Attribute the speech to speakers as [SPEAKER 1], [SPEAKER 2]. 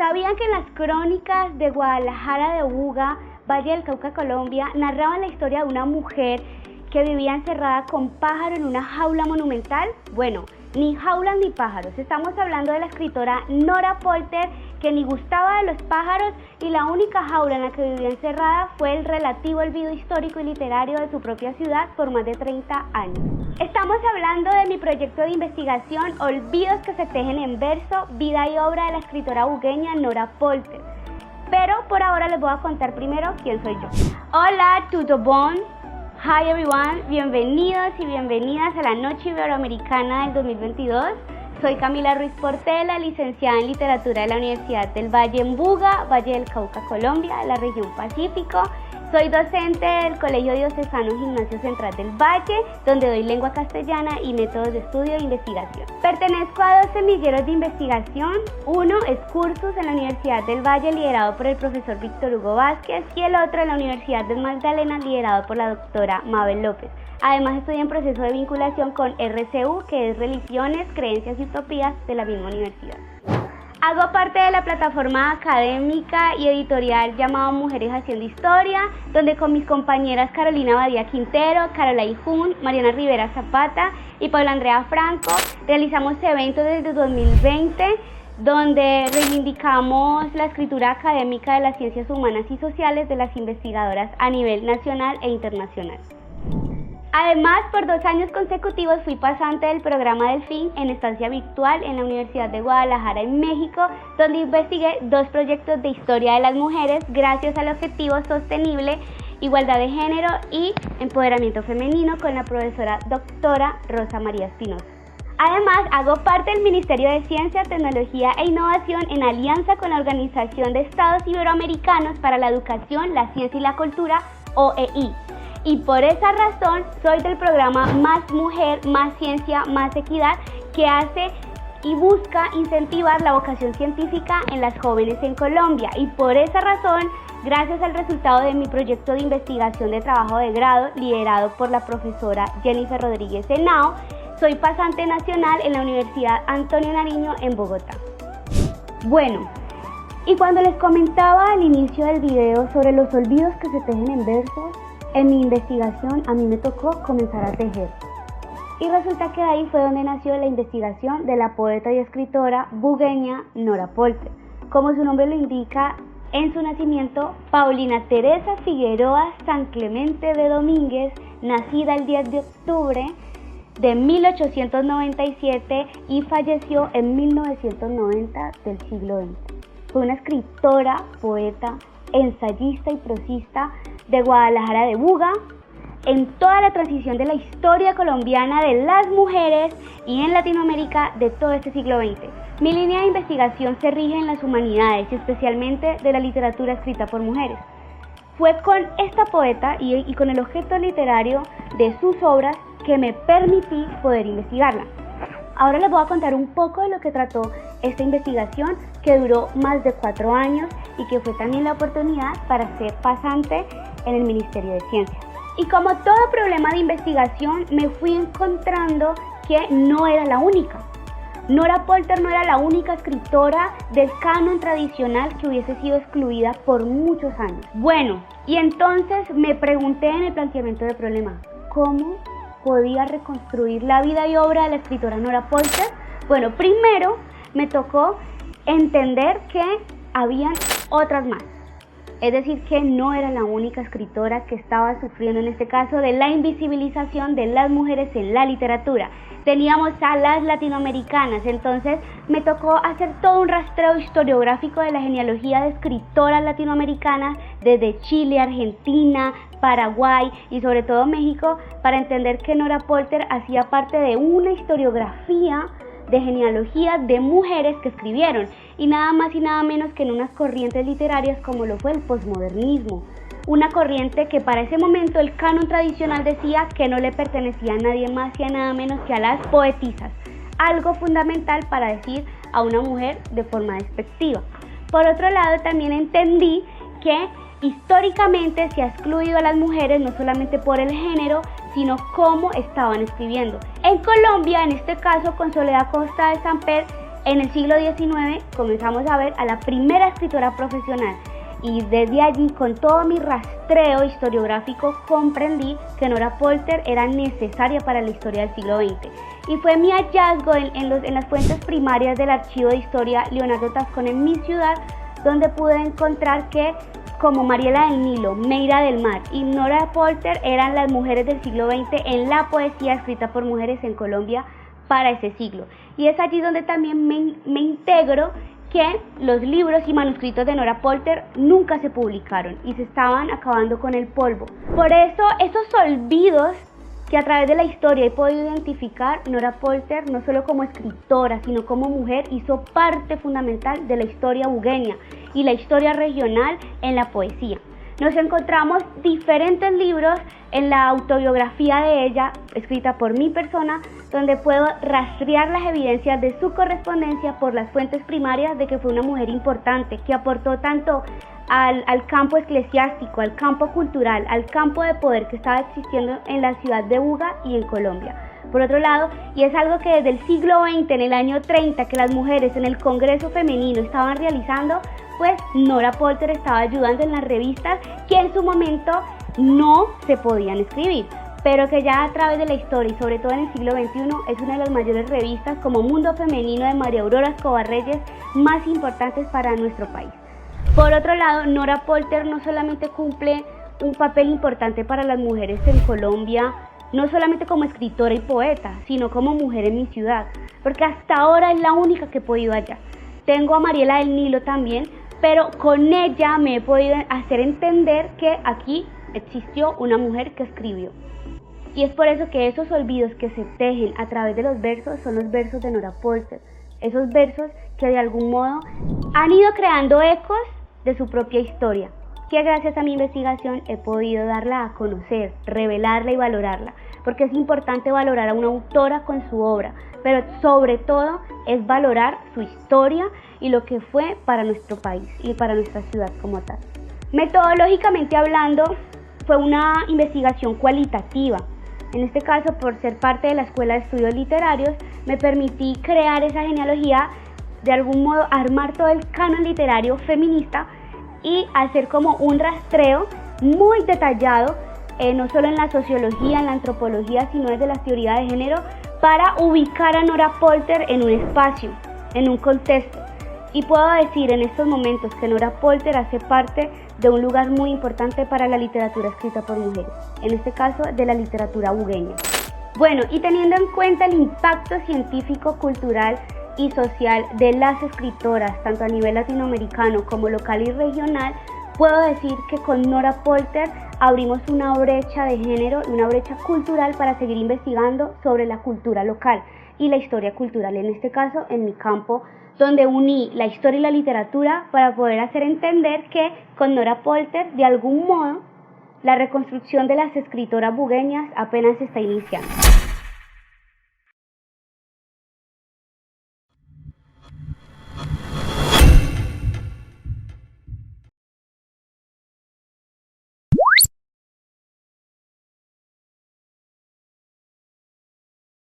[SPEAKER 1] ¿Sabían que en las crónicas de Guadalajara de Buga, Valle del Cauca, Colombia, narraban la historia de una mujer que vivía encerrada con pájaro en una jaula monumental? Bueno, ni jaulas ni pájaros. Estamos hablando de la escritora Nora Polter, que ni gustaba de los pájaros, y la única jaula en la que vivía encerrada fue el relativo olvido histórico y literario de su propia ciudad por más de 30 años. Estamos hablando de mi proyecto de investigación, Olvidos que se tejen en verso, vida y obra de la escritora bugueña Nora Polter. Pero por ahora les voy a contar primero quién soy yo. Hola, tudo bom? Hi everyone, bienvenidos y bienvenidas a la Noche Iberoamericana del 2022. Soy Camila Ruiz Portela, licenciada en Literatura de la Universidad del Valle en Buga, Valle del Cauca, Colombia, de la región Pacífico. Soy docente del Colegio Diocesano Gimnasio Central del Valle, donde doy lengua castellana y métodos de estudio e investigación. Pertenezco a dos semilleros de investigación. Uno es Cursus en la Universidad del Valle, liderado por el profesor Víctor Hugo Vázquez, y el otro en la Universidad del Magdalena, liderado por la doctora Mabel López. Además, estoy en proceso de vinculación con RCU, que es Religiones, Creencias y Utopías de la misma universidad. Hago parte de la plataforma académica y editorial llamada Mujeres Haciendo Historia, donde con mis compañeras Carolina Badía Quintero, Caroline Jun, Mariana Rivera Zapata y Paula Andrea Franco realizamos eventos desde 2020, donde reivindicamos la escritura académica de las ciencias humanas y sociales de las investigadoras a nivel nacional e internacional. Además, por 2 años consecutivos fui pasante del programa Delfín en estancia virtual en la Universidad de Guadalajara en México, donde investigué 2 proyectos de historia de las mujeres gracias al objetivo sostenible, igualdad de género y empoderamiento femenino con la profesora doctora Rosa María Espinosa. Además, hago parte del Ministerio de Ciencia, Tecnología e Innovación en alianza con la Organización de Estados Iberoamericanos para la Educación, la Ciencia y la Cultura, OEI. Y por esa razón soy del programa Más Mujer, Más Ciencia, Más Equidad, que hace y busca incentivar la vocación científica en las jóvenes en Colombia. Y por esa razón, gracias al resultado de mi proyecto de investigación de trabajo de grado, liderado por la profesora Jennifer Rodríguez Henao, soy pasante nacional en la Universidad Antonio Nariño en Bogotá. Bueno, y cuando les comentaba al inicio del video sobre los olvidos que se tejen en versos, en mi investigación a mí me tocó comenzar a tejer. Y resulta que ahí fue donde nació la investigación de la poeta y escritora bugueña Nora Polter. Como su nombre lo indica, en su nacimiento, Paulina Teresa Figueroa San Clemente de Domínguez, nacida el 10 de octubre de 1897 y falleció en 1990 del siglo XX. Fue una escritora, poeta, ensayista y prosista de Guadalajara de Buga, en toda la transición de la historia colombiana de las mujeres y en Latinoamérica de todo este siglo XX. Mi línea de investigación se rige en las humanidades y especialmente de la literatura escrita por mujeres. Fue con esta poeta y con el objeto literario de sus obras que me permití poder investigarla. Ahora les voy a contar un poco de lo que trató esta investigación, que duró más de 4 años y que fue también la oportunidad para ser pasante en el Ministerio de Ciencia. Y como todo problema de investigación, me fui encontrando que no era la única. Nora Polter no era la única escritora del canon tradicional que hubiese sido excluida por muchos años. Bueno, y entonces me pregunté en el planteamiento del problema, ¿cómo podía reconstruir la vida y obra de la escritora Nora Polter? Bueno, primero me tocó entender que habían otras más. Es decir, que no era la única escritora que estaba sufriendo en este caso de la invisibilización de las mujeres en la literatura. Teníamos a las latinoamericanas, entonces me tocó hacer todo un rastreo historiográfico de la genealogía de escritoras latinoamericanas desde Chile, Argentina, Paraguay y sobre todo México, para entender que Nora Polter hacía parte de una historiografía de genealogía de mujeres que escribieron, y nada más y nada menos que en unas corrientes literarias como lo fue el posmodernismo, una corriente que para ese momento el canon tradicional decía que no le pertenecía a nadie más y a nada menos que a las poetisas, algo fundamental para decir a una mujer de forma despectiva. Por otro lado, también entendí que históricamente se ha excluido a las mujeres no solamente por el género, sino cómo estaban escribiendo. En Colombia, en este caso con Soledad Costa de Samper, En el siglo XIX comenzamos a ver a la primera escritora profesional y desde allí, con todo mi rastreo historiográfico, comprendí que Nora Polter era necesaria para la historia del siglo XX. Y fue mi hallazgo en las fuentes primarias del Archivo de Historia Leonardo Tascón en mi ciudad, donde pude encontrar que como Mariela del Nilo, Meira del Mar y Nora Polter eran las mujeres del siglo XX en la poesía escrita por mujeres en Colombia para ese siglo. Y es allí donde también me integro que los libros y manuscritos de Nora Polter nunca se publicaron y se estaban acabando con el polvo. Por eso, esos olvidos que a través de la historia he podido identificar, Nora Polter no solo como escritora, sino como mujer, hizo parte fundamental de la historia bugueña y la historia regional en la poesía. Nos encontramos diferentes libros en la autobiografía de ella, escrita por mi persona, donde puedo rastrear las evidencias de su correspondencia por las fuentes primarias de que fue una mujer importante, que aportó tanto al campo eclesiástico, al campo cultural, al campo de poder que estaba existiendo en la ciudad de Buga y en Colombia. Por otro lado, y es algo que desde el siglo XX, en el año 30, que las mujeres en el Congreso Femenino estaban realizando, pues Nora Polter estaba ayudando en las revistas que en su momento no se podían escribir, pero que ya a través de la historia y sobre todo en el siglo XXI es una de las mayores revistas como Mundo Femenino de María Aurora Escobar Reyes más importantes para nuestro país. Por otro lado, Nora Polter no solamente cumple un papel importante para las mujeres en Colombia, no solamente como escritora y poeta, sino como mujer en mi ciudad, porque hasta ahora es la única que he podido hallar. Tengo a Mariela del Nilo también, pero con ella me he podido hacer entender que aquí existió una mujer que escribió. Y es por eso que esos olvidos que se tejen a través de los versos son los versos de Nora Polter, esos versos que de algún modo han ido creando ecos de su propia historia, que gracias a mi investigación he podido darla a conocer, revelarla y valorarla, porque es importante valorar a una autora con su obra, pero sobre todo es valorar su historia y lo que fue para nuestro país y para nuestra ciudad como tal. Metodológicamente hablando, fue una investigación cualitativa. En este caso, por ser parte de la Escuela de Estudios Literarios, me permití crear esa genealogía, de algún modo armar todo el canon literario feminista y hacer como un rastreo muy detallado, no solo en la sociología, en la antropología, sino desde la teoría de género, para ubicar a Nora Polter en un espacio, en un contexto. Y puedo decir en estos momentos que Nora Polter hace parte de un lugar muy importante para la literatura escrita por mujeres, en este caso de la literatura bugueña. Bueno, y teniendo en cuenta el impacto científico, cultural y social de las escritoras, tanto a nivel latinoamericano como local y regional, puedo decir que con Nora Polter abrimos una brecha de género y una brecha cultural para seguir investigando sobre la cultura local y la historia cultural, en este caso en mi campo, donde uní la historia y la literatura para poder hacer entender que con Nora Polter, de algún modo, la reconstrucción de las escritoras bugueñas apenas se está iniciando.